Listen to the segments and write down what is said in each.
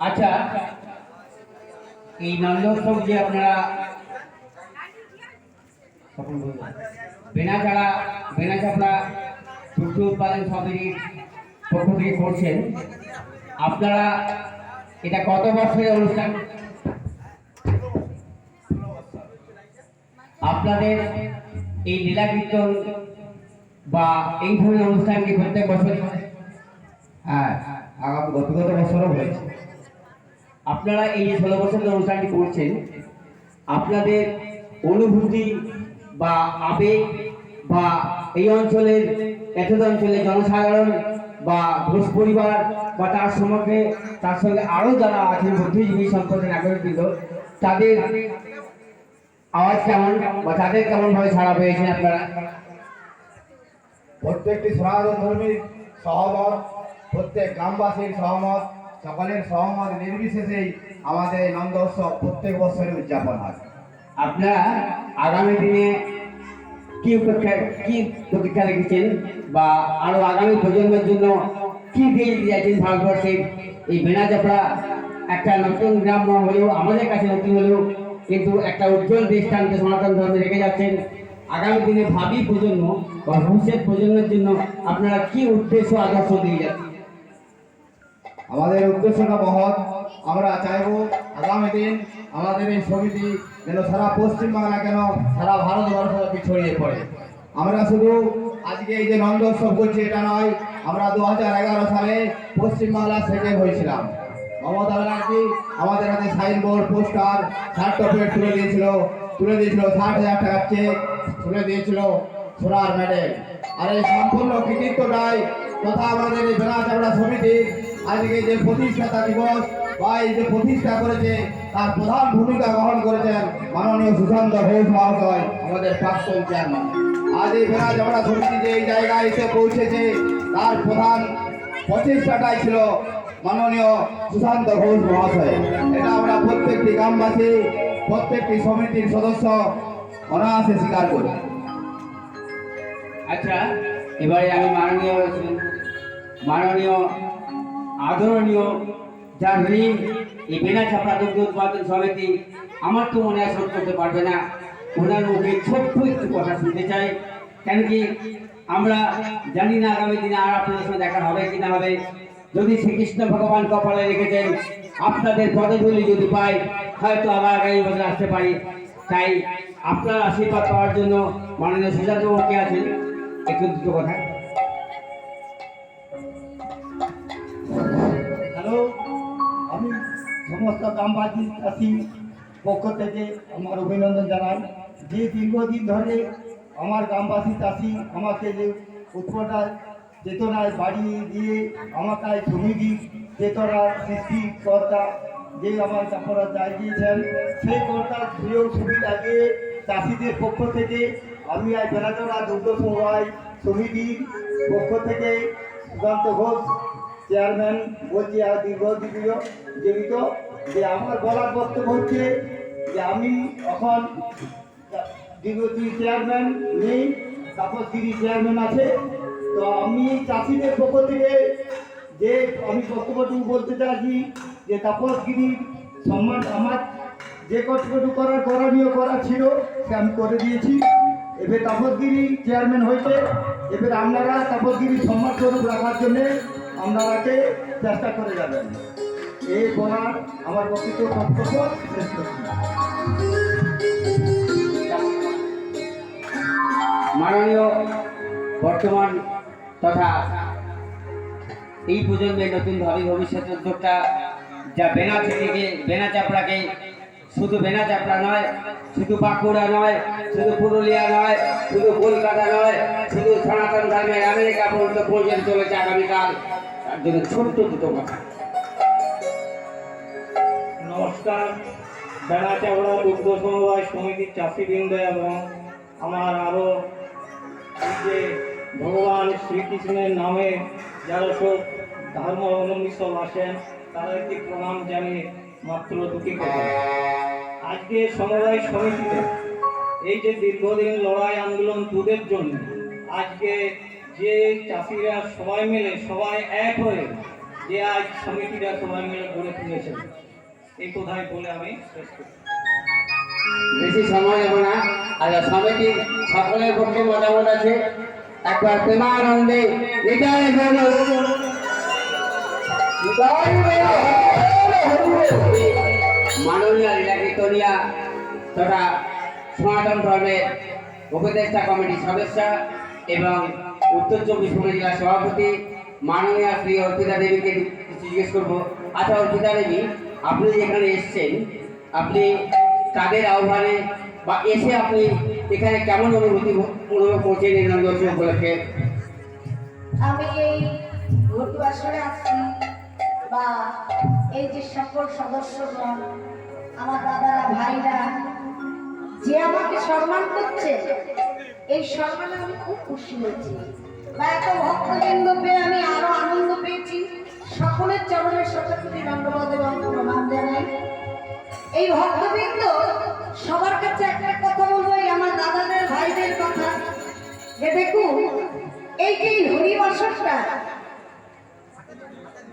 আচ্ছা, এই নন্দোৎসব যে আপনারা বেনাচাড়া বেনাচাপড়া দুগ্ধ উৎপাদন সমিতির পক্ষ থেকে করছেন, আপনারা এটা কত বছরের অনুষ্ঠান? আপনাদের এই লীলা কীর্তন বা এই ধরনের অনুষ্ঠান কি প্রত্যেক বছর? হ্যাঁ, গত বছরও হয়েছে। আপনারা এই যে 16 বছরের অনুষ্ঠানটি করছেন, আপনাদের অনুভূতি বা আবেগ বা এই অঞ্চলের এতদ অঞ্চলের জনসাধারণ বা ঘোষ পরিবার বা তার সঙ্গে আরও যারা আছেন বুদ্ধিজীবী সম্প্রদায়ের নাগরিকবৃন্দ, তাদের আওয়াজ কেমন বা তাদের কেমনভাবে ছাড়া পেয়েছেন আপনারা? প্রত্যেকটি সনাতন ধর্মীর সহমত, প্রত্যেক গ্রামবাসীর সহমত, সকলের সহমত নির্বিশেষেই আমাদের নন্দ উৎসব প্রত্যেক বছরই উদযাপন হয়। আপনারা আগামী দিনে কি প্রতীক্ষা রেখেছেন বা আরো আগামী প্রজন্মের জন্য কি দিয়ে দিয়েছেন? ভারতবর্ষের এই বেনাচাপড়া একটা নতুন গ্রাম হলেও, আমাদের কাছে নতুন হলেও, কিন্তু একটা উজ্জ্বল দৃষ্টান্ত সনাতন ধর্মে রেখে যাচ্ছেন। আগামী দিনে ভাবি প্রজন্ম বা ভবিষ্যৎ প্রজন্মের জন্য আপনারা কি উদ্দেশ্য আদর্শ দিয়ে যাচ্ছেন? আমাদের উদ্দেশ্যটা মহৎ। আমরা চাইব আগামী দিন আমাদের এই সমিতি যেন সারা পশ্চিমবাংলা কেন সারা ভারতবর্ষব্যাপী ছড়িয়ে পড়ে। আমরা শুধু আজকে এই যে নন্দ উৎসব করছি এটা নয়, আমরা 2011 সালে পশ্চিমবাংলা সেকেন্ড হয়েছিলাম। মমতা ব্যানার্জি আমাদের হাতে সাইনবোর্ড, পোস্টার, সার্টিফিকেট তুলে দিয়েছিল 60,000 টাকার চেক, তুলে দিয়েছিল সোনার মেডেল। আর এই সম্পূর্ণ কৃতিত্বটাই তথা আমাদের এই বেনাচাপড়া সমিতির আজকে যে প্রতিষ্ঠাতা দিবস বা এই যে প্রতিষ্ঠা করেছে তার প্রধান ভূমিকা গ্রহণ করেছেন মাননীয় সুশান্ত ঘোষ মহোদয়, আমাদের প্রাক্তন চেয়ারম্যান। আজ এই বেনাচাপড়া সমিতি যে এই জায়গায় এসে পৌঁছেছে তার প্রধান প্রচেষ্টাটাই ছিল মাননীয় সুশান্ত ঘোষ মহাশয়। এটা আমরা প্রত্যেকটি গ্রামবাসী, প্রত্যেকটি সমিতির সদস্য অনায়াসে স্বীকার করি। আচ্ছা, এবারে আমি মাননীয় আদরণীয় যার ঋণ এই বেনাচাপড়া দুগ্ধ উৎপাদন সমিতি, আমার তো মনে হয় শোধ করতে পারবে না। ওনার মুখে ছোট্ট একটু কথা শুনতে চাই, কেন কি আমরা জানি না আগামী দিনে আর আপনাদের সঙ্গে দেখা হবে কি না হবে। যদি শ্রীকৃষ্ণ ভগবান কপালে রেখেছেন, আপনাদের পদধূলি যদি পাই, হয়তো আবার আগামী বছর আসতে পারি। তাই আপনার আশীর্বাদ পাওয়ার জন্য মাননীয় সুজাত কে আছেন, একটু দুটো কথা। হ্যালো, আমি সমস্ত গ্রামবাসী চাষি পক্ষ থেকে আমার অভিনন্দন জানাই। যে দীর্ঘদিন ধরে আমার গ্রামবাসী চাষি আমাকে যে উৎপন্নায় চেতনায় বাড়িয়ে দিয়ে আমাকে সমিতি চেতনা সৃষ্টিকর্তা যে আমার চাপড়া জাগিয়েছেন, সেই কর্তার সুযোগ সুবিধাকে চাষিদের পক্ষ থেকে আমি আজ বেনাচাপড়া দুগ্ধ সমবায় সমিতির পক্ষ থেকে সুশান্ত ঘোষ চেয়ারম্যান বলছি, আর দীর্ঘদিন জীবিত যে আমার বলার বক্তব্য হচ্ছে যে আমি এখন দীর্ঘদিন চেয়ারম্যান নেই, তাপসগিরি চেয়ারম্যান আছে। তো আমি চাষিদের পক্ষ থেকে যে আমি বক্তব্যটুকু বলতে চাইছি যে তাপসগিরির সম্মান আমার যে কতটুকু করণীয় করা ছিল সে আমি করে দিয়েছি। এবার তাপসগিরি চেয়ারম্যান হয়েছে, এবার আপনারা তাপসগিরি সম্মান স্বরূপ রাখার জন্যে আপনারাকে চেষ্টা করে যাবেন। এই বলার আমার প্রকৃত বক্তব্য শেষ করছি। মাননীয় বর্তমান তথা এই প্রজন্মের নতুন ভাবি ভবিষ্যৎ উদ্যোক্তা যা বেনাচাপড়াকে শুধু বেনাচাপড়া নয়, শুধু বাঁকুড়া নয়, শুধু পুরুলিয়া নয়, শুধু কলকাতা নয়, শুধু সনাতন ধর্মের আমেরিকা পর্যন্ত পর্যন্ত চলেছে আগামীকাল। তার জন্য ছোট্ট দুটো কথা। নমস্কার, বেনাচাপড়া দুগ্ধ সমবায় সমিতির চাষিবৃন্দ এবং আমার আরও যে ভগবান শ্রীকৃষ্ণের নামে যারা সব ধর্ম অবলম্বী সব আসেন তাদেরকে প্রণাম জানিয়ে মাত্র দুটি কথা। আজকে সমবায় সমিতিতে এই যে দীর্ঘদিন লড়াই আন্দোলন দুধের জন্য আজকে যে চাষিরা সবাই মিলে সবাই এক হয়ে যে আজ সমিতিটা সবাই মিলে গড়ে তুলেছেন। এই কথাই বলে আমি শেষ করি। বেশি সময় নেব না। আচ্ছা, সমিতির সকলের পক্ষে মতামত আছে, একবার প্রেমানন্দে বিদায় হল। মাননীয় লীলা কীর্তনিয়া তথা সনাতন ধর্মের উপদেষ্টা কমিটির সদস্য এবং উত্তর 24 পরগনা জেলার সভাপতি মাননীয় শ্রী অর্পিতা দেবীকে কিছু জিজ্ঞেস করবো। আচ্ছা অর্পিতা দেবী, আপনি যেখানে এসছেন, আপনি তাদের আহ্বানে বা এসে আপনি এখানে কেমন অনুভব করছেন এই নন্দোৎসব উপলক্ষে? আমি এই ভর্তি আসরে আসছি বা এই যে সকল সদস্যগণ, আমার দাদারা, ভাইরা যে আমাকে সম্মান করছে, এই সম্মানে আমি খুব খুশি হয়েছি। বা এত ভক্তবৃন্দ পেয়ে আমি আরো আনন্দ পেয়েছি। সকলের চরণের শতকোটি দণ্ডবোধ এবং প্রণাম জানাই। এই ভক্তবৃন্দ সবার কাছে একটা কথা বলবো, এই আমার দাদাদের, ভাইদের কথা, যে দেখুন এই যে হরিবাসরটা,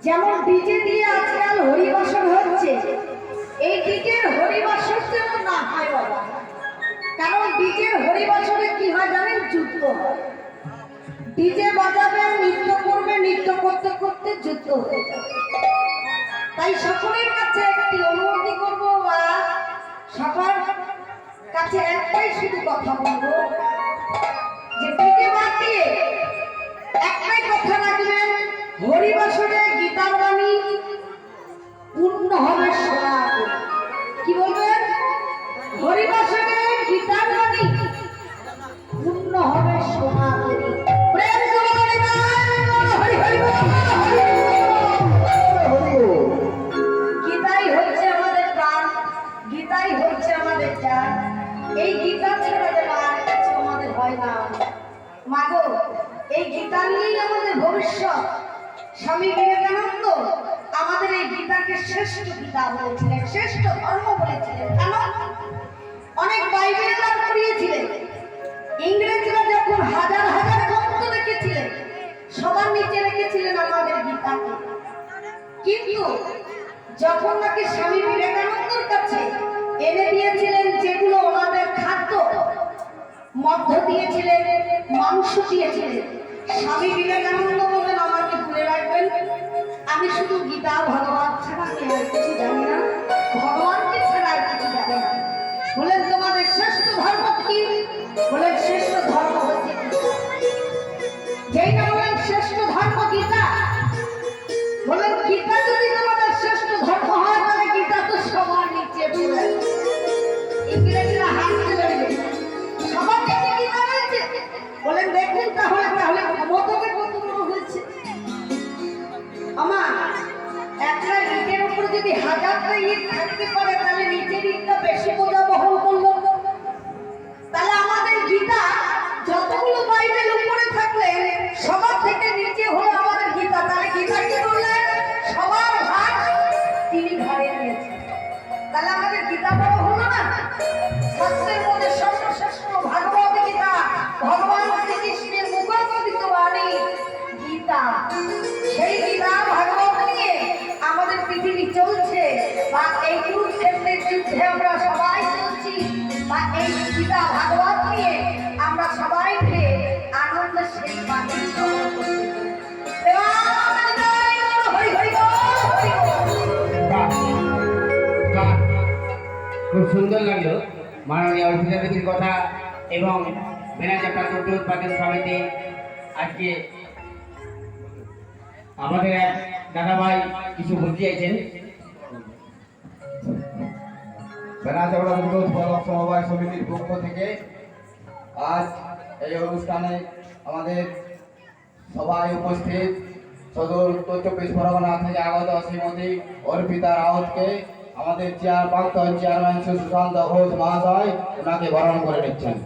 যেমন ডিজে দিয়ে আজকাল হরিবাসর হচ্ছে, এই ডিজের হরিবাসর যেন না হয় বাবা। কারণ ডিজের হরিবাসরে কি হয় জানেন? যুদ্ধ হয়। ডিজে বাজাবে, নৃত্য করবে, নৃত্য করতে করতে যুদ্ধ হয়ে যাবে। তাই সকলের কাছে একটি অনুমতি করব বা সবার কাছে একটাই শুধু কথা বলবো, যে ডিজে বাদ দিয়ে একটাই কথা রাখবেন, হরিবাসরে গীতার বাণী পূর্ণ হবে সোনা। কি বলবেন? হরিবাসরে গীতার বাণী পূর্ণ হবে সোনা। প্রেম করে হরি হরি বল, গীতাই হচ্ছে আমাদের প্রাণ, গীতাই হচ্ছে আমাদের জান। এই গীতা ছাড়া যে আর কিছু আমাদের হয় না। মাগো, এই গীতা নিয়েই আমাদের ভবিষ্যৎ। স্বামী বিবেকানন্দ আমাদের এই গীতাকে শ্রেষ্ঠ গীতা বলেছিলেন, শ্রেষ্ঠ ধর্ম বলেছিলেন। কেন? অনেক বাইবেল দান করিয়েছিলেন। ইংরেজরা যখন হাজার হাজার গ্রন্থ রেখেছিলেন, সবার নিচে রেখেছিলেন আমাদের গীতাকে। কিন্তু যখন নাকি স্বামী বিবেকানন্দর কাছে এনে দিয়েছিলেন, যেগুলো ওনাদের খাদ্য, মধ্য দিয়েছিলেন, মাংস দিয়েছিলেন, স্বামী বিবেকানন্দ বলেন আমাকে ভুলে রাখবেন, আমি শুধু গীতা ভগবান ছাড়া আমি আর কিছু জানি না, ভগবানকে ছাড়া আর কিছু জানি না। বলেন তোমাদের শ্রেষ্ঠ ধর্ম কি? বলেন শ্রেষ্ঠ ধর্ম হচ্ছে গীতা। যেই না বলেন শ্রেষ্ঠ ধর্ম গীতা, বলেন গীতা যদি তোমাদের শ্রেষ্ঠ ধর্ম হয়, তাহলে গীতা তো সবার নিচে। বলেন ইংরেজরা হাসতে লাগবে, সবার নিচে গীতা রয়েছে। বলেন দেখুন তাহলে তাহলে ক্ষমতাটা কত বড় হয়েছে। আমার একটা ইটের উপর যদি 1000টা ইট থাকতে পারে, তাহলে নিচের ইটটা বেশি বোঝা বহন করলো। তাহলে আমাদের গীতা যতগুলো বাইবেল উপরে থাকলে সবার থেকে নিচে হলো আমাদের গীতা। তাহলে গীতা কি করলেন? সবার ভাগ তিনি ঘরে নিয়েছেন। তাহলে আমাদের গীতা বড় হলো না? শাস্ত্রের মধ্যে সর্বশ্রেষ্ঠ ভাগবত গীতা, ভগবান শ্রীকৃষ্ণের মুখোদ্গীত বাণী গীতা। সেই গীতা ভাগবত নিয়ে আমাদের পৃথিবী চলছে, বা এই কুরুক্ষেত্রের যুদ্ধে আমরা সবাই চলছি, বা এই গীতা ভাগবত নিয়ে আমরা সবাই মিলে আনন্দের সেই বাণী শ্রবণ করছি। হরি হরি বল, হরি বল। বাহ, খুব সুন্দর লাগলো মাননীয় অর্পিতা দেবীর কথা এবং বেনাজাপা দুগ্ধ উৎপাদন সমিতি। আজকে আমাদের এক দাদাভাই কিছু বলতে চাইছেন। বেনাচাপড়া দুগ্ধ উৎপাদক সমবায় সমিতির পক্ষ থেকে আজ এই অনুষ্ঠানে আমাদের সবাই উপস্থিত সদর উত্তর 24 পরগনা থেকে আগত শ্রীমতী অর্পিতা রাউতকে আমাদের প্রাক্তন চেয়ারম্যান সুশান্ত ঘোষ মহাশয় ওনাকে বরণ করে নিচ্ছেন।